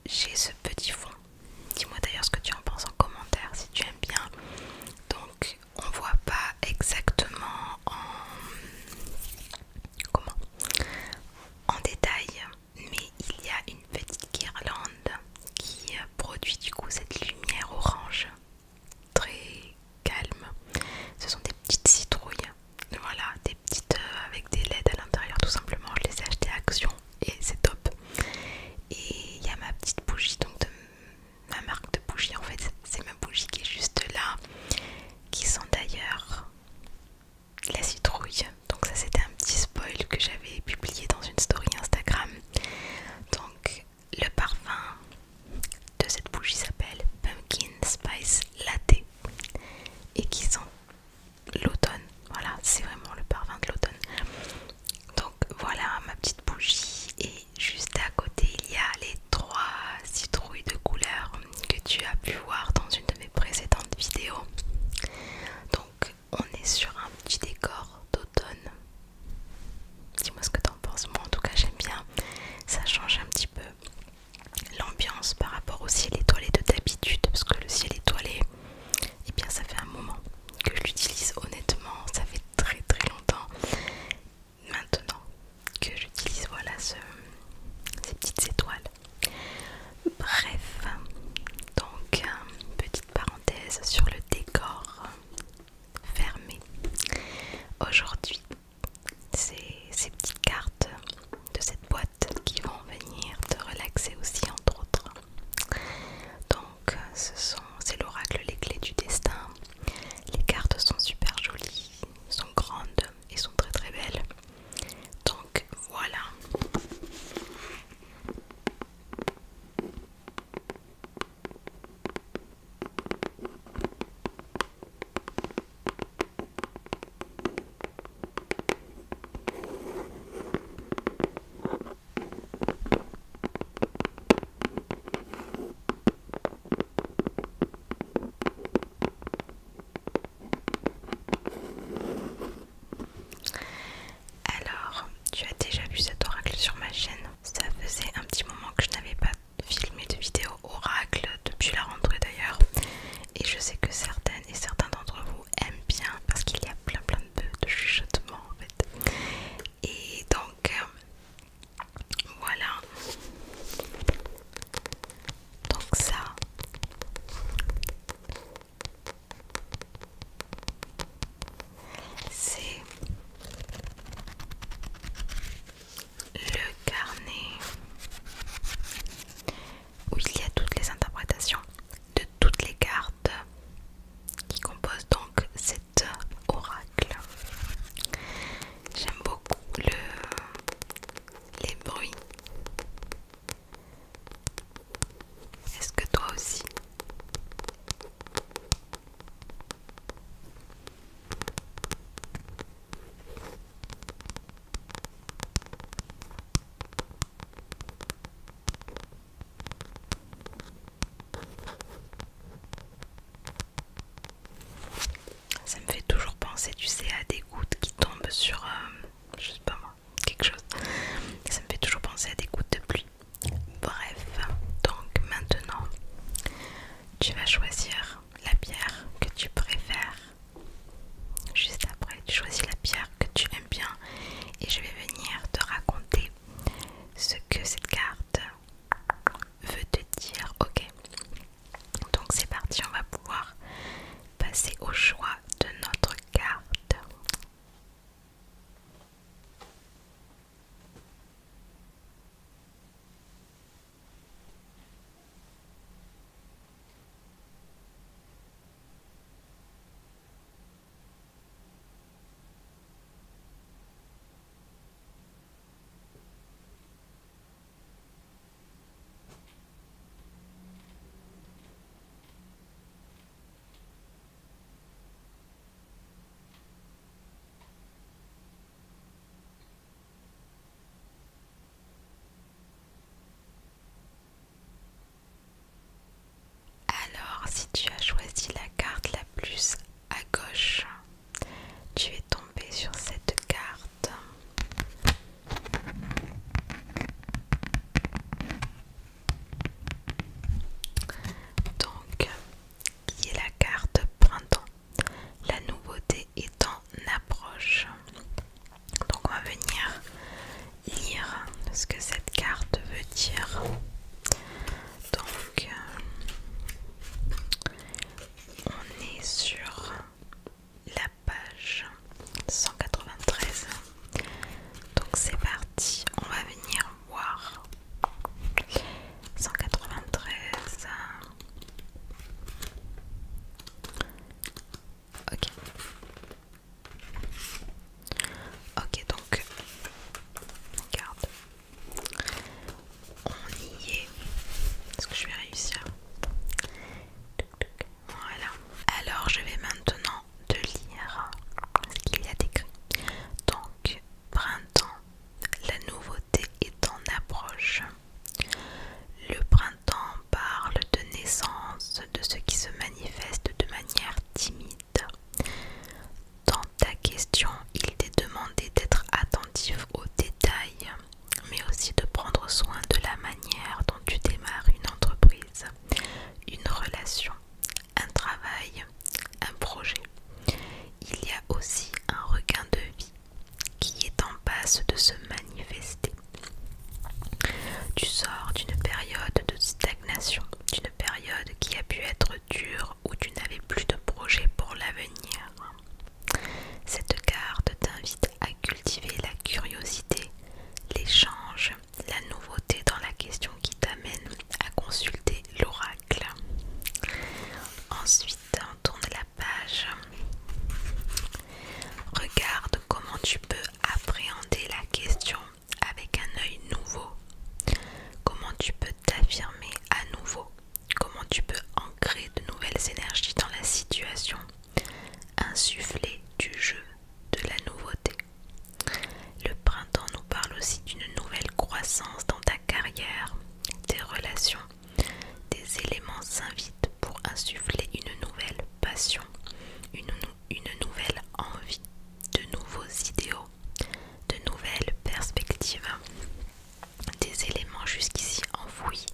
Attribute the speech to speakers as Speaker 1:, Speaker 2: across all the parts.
Speaker 1: j'ai ce petit fond. Dis-moi d'ailleurs ce que tu en penses en commentaire si tu aimes bien. Donc on voit pas exactement comment en détail, mais il y a une petite guirlande qui produit du coup cette lumière orange très calme. Ce sont des petites citrouilles, voilà, des petites avec des LED à l'intérieur tout simplement. Je les ai achetées à Action et c'est top. Et il y a ma petite bougie, donc de ma marque de bougie en fait, c'est ma bougie qui est juste là, qui sent d'ailleurs la citrouille. Donc ça c'était un petit spoil que j'avais publié dans une story Instagram. Donc le parfum de cette bougie s'appelle Pumpkin Spice Latte et qui sent l'automne. Voilà, c'est vraiment le parfum de l'automne. Donc voilà ma petite bougie, et juste à côté il y a les 3 citrouilles de couleur que tu as pu voir dans une de mes précédentes vidéos. Donc on est sur un petit décor d'automne. Dis-moi ce que t'en penses. Moi en tout cas j'aime bien, ça change un petit peu l'ambiance par rapport au ciel étoilé de d'habitude, parce que le ciel étoilé, eh bien ça fait un moment que je l'utilise, honnêtement ça fait très très longtemps maintenant que j'utilise voilà ces petites étoiles. Bref, donc petite parenthèse sur le décor fermé. Aujourd'hui, c'est ces petites cartes de cette boîte qui vont venir te relaxer aussi entre autres. Donc c'est l'oracle Les Clés du Destin. Les cartes sont super jolies, sont grandes et sont très très belles. Donc voilà. lumière. Donc on est sur la page 193. Donc c'est parti, on va venir voir 193. Ok. Ok, donc regarde, on y est. Est-ce que je vais réussir? Voilà. Alors je vais maintenant te lire ce qu'il y a décrit. Donc, printemps, la nouveauté est en approche. Le printemps parle de naissance, de ce qui se manifeste de manière timide. Dans ta question, il t'est demandé d'être attentif aux détails, mais aussi de prendre soin de la manière dont tu démarres une entreprise, une relation, un travail, un projet. Il y a aussi un regain de vie qui est en passe de se manifester. Tu sors d'une période de stagnation, d'une période qui a pu être dure où tu n'avais plus de projet pour l'avenir. Cette carte t'invite à cultiver la curiosité, l'échange, la nouveauté dans la question qui t'amène à consulter l'oracle. Ensuite, on tourne la page. Regarde comment tu peux appréhender la question avec un œil nouveau. Comment tu peux t'affirmer à nouveau. Comment tu peux ancrer de nouvelles énergies dans la situation. Insuffler du jeu, de la nouveauté. Le printemps nous parle aussi d'une nouvelle croissance dans ta carrière, tes relations. Des éléments s'invitent pour insuffler une nouvelle passion, une nouvelle envie, de nouveaux idéaux, de nouvelles perspectives. Des éléments jusqu'ici enfouis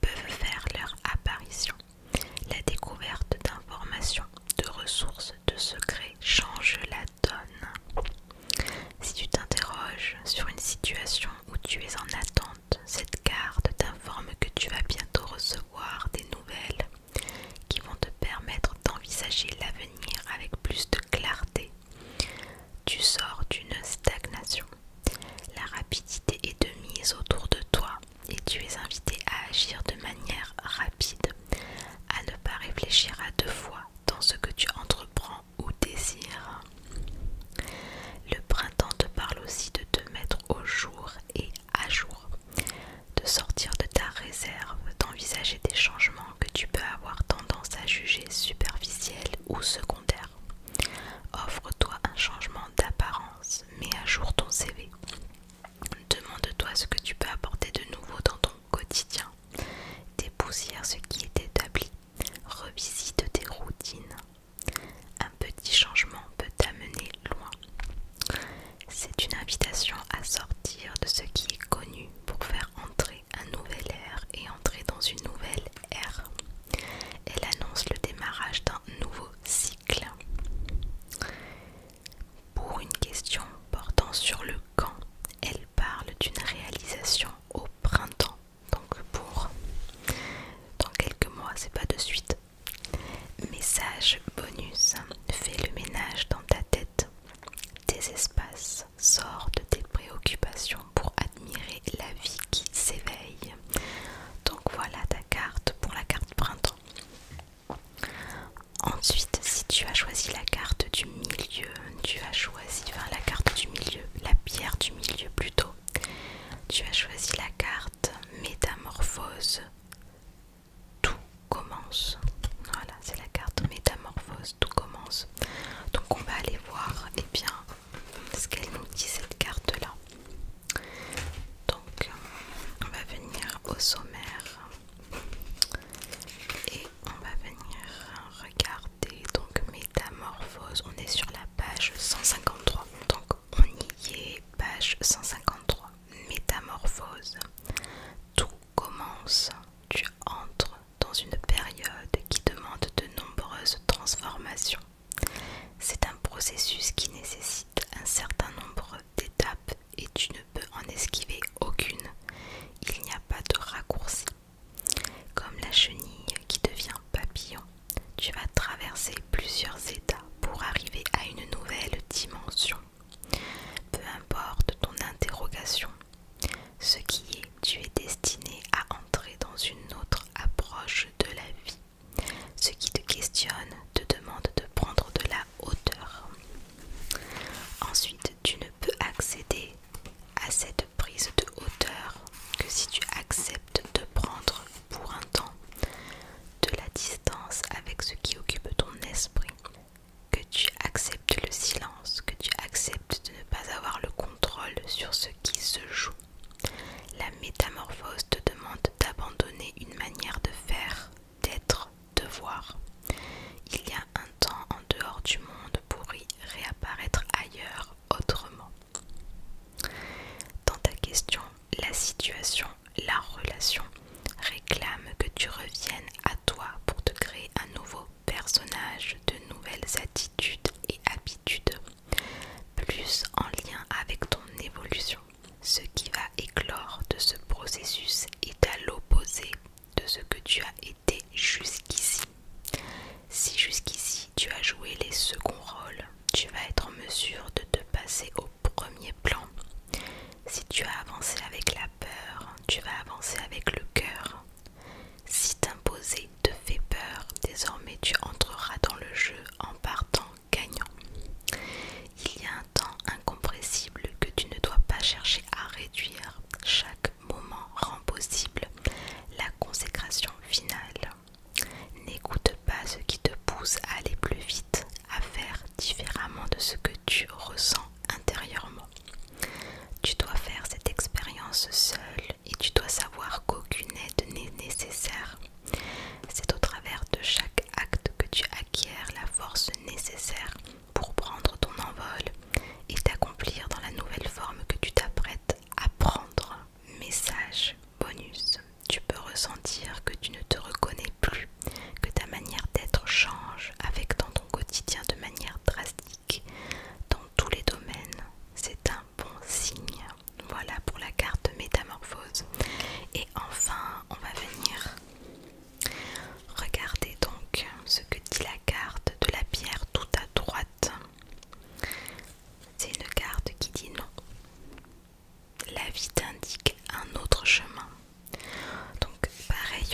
Speaker 1: peuvent faire leur apparition. La découverte d'informations, de ressources, de secrets change la donne. Si tu t'interroges sur une situation où tu es en attente, cette carte t'informe que tu vas bientôt recevoir des nouvelles qui vont te permettre d'envisager l'avenir avec plus de clarté. Tu sors d'une stagnation. La rapidité est de mise autour de toi et tu es invité à agir de manière rapide, à ne pas réfléchir à deux fois dans ce que tu entreprends ou désires. Le printemps te parle aussi de te mettre au jour et à jour, de sortir de ta réserve, d'envisager des changements que tu peux avoir tendance à juger superficiels ou secondaires. Offre-toi un changement d'apparence, mets à jour ton CV. Demande-toi ce que tu peux apporter de nouveau dans ton quotidien. Dépoussière ce qui est établi. Revisite tes routines. Un petit changement peut t'amener loin. C'est une invitation à sortir de ce qui est connu pour faire entrer un nouvel air et entrer dans une nouvelle ère. Elle annonce le démarrage d'un nouveau cycle. Pour une question portant sur le quand, elle parle d'une réalisation au printemps. Donc pour dans quelques mois, c'est pas de suite. Message bonus, fais le ménage dans ta tête, tes espaces, sors de tes préoccupations pour admirer la vie qui s'éveille. Donc voilà ta carte pour la carte printemps. Ensuite, si tu as choisi la carte du milieu, la carte du milieu, la pierre du milieu plutôt, tu as choisi la carte métamorphose. Tout commence. Voilà, c'est la carte métamorphose, tout commence. Donc on va aller voir bien ce qu'elle nous dit cette carte là. Donc on va venir au sommaire et on va venir regarder donc métamorphose. On est sur la page 153. Donc on y est, page 153. Métamorphose. Tout commence. Tu entres dans une période qui demande de nombreuses transformations. C'est un processus qui nécessite un certain nombre d'étapes et tu ne peux en esquiver aucune. Il n'y a pas de ressentir que tu ne te reconnais plus, que ta manière d'être change avec dans ton quotidien de manière drastique dans tous les domaines, c'est un bon signe. Voilà pour la carte métamorphose. Et enfin, on va venir regarder donc ce que dit la carte de la pierre tout à droite. C'est une carte qui dit non. La vie t'indique un autre chemin. Donc pareil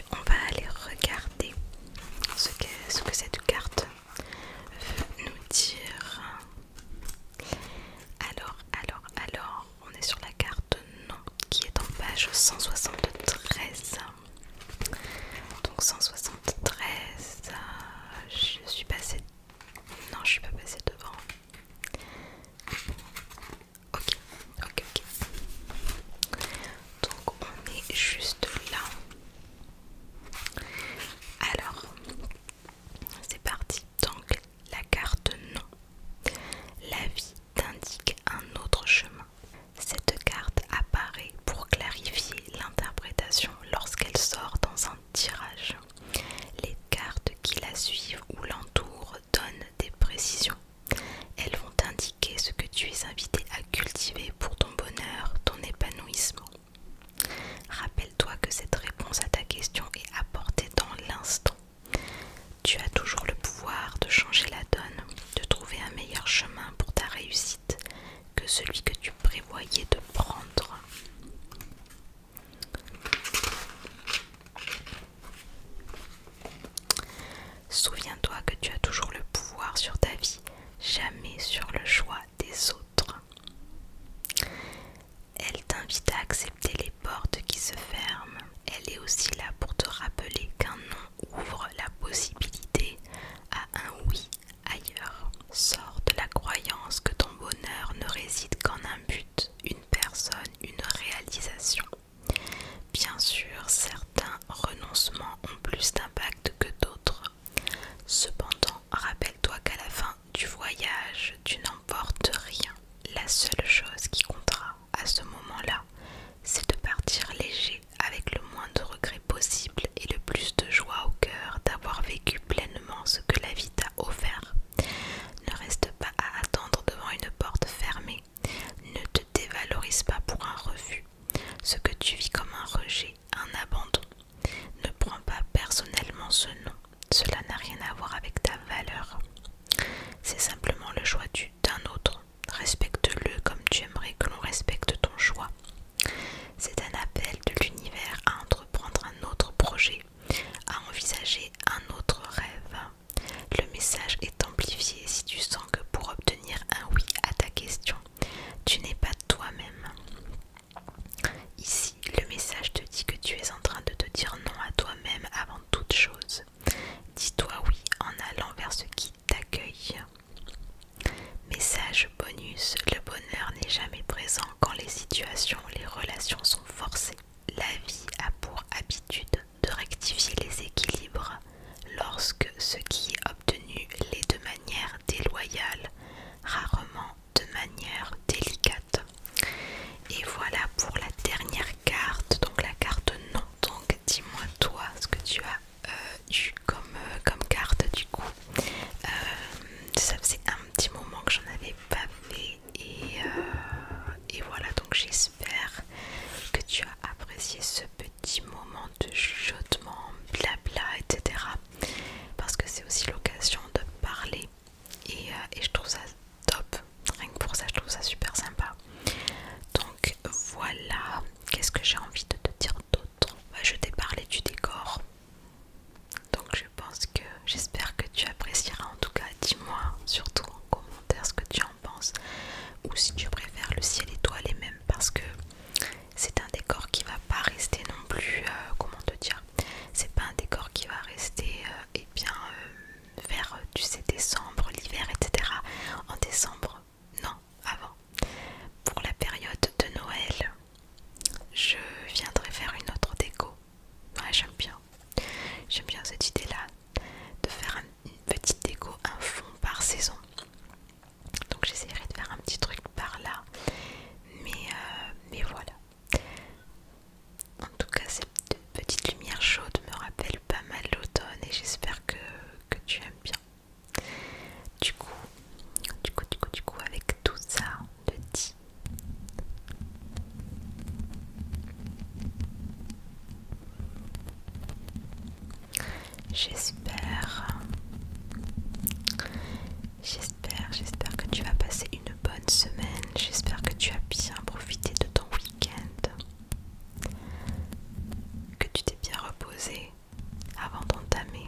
Speaker 1: J'espère, j'espère que tu vas passer une bonne semaine. J'espère que tu as bien profité de ton week-end, que tu t'es bien reposé avant d'entamer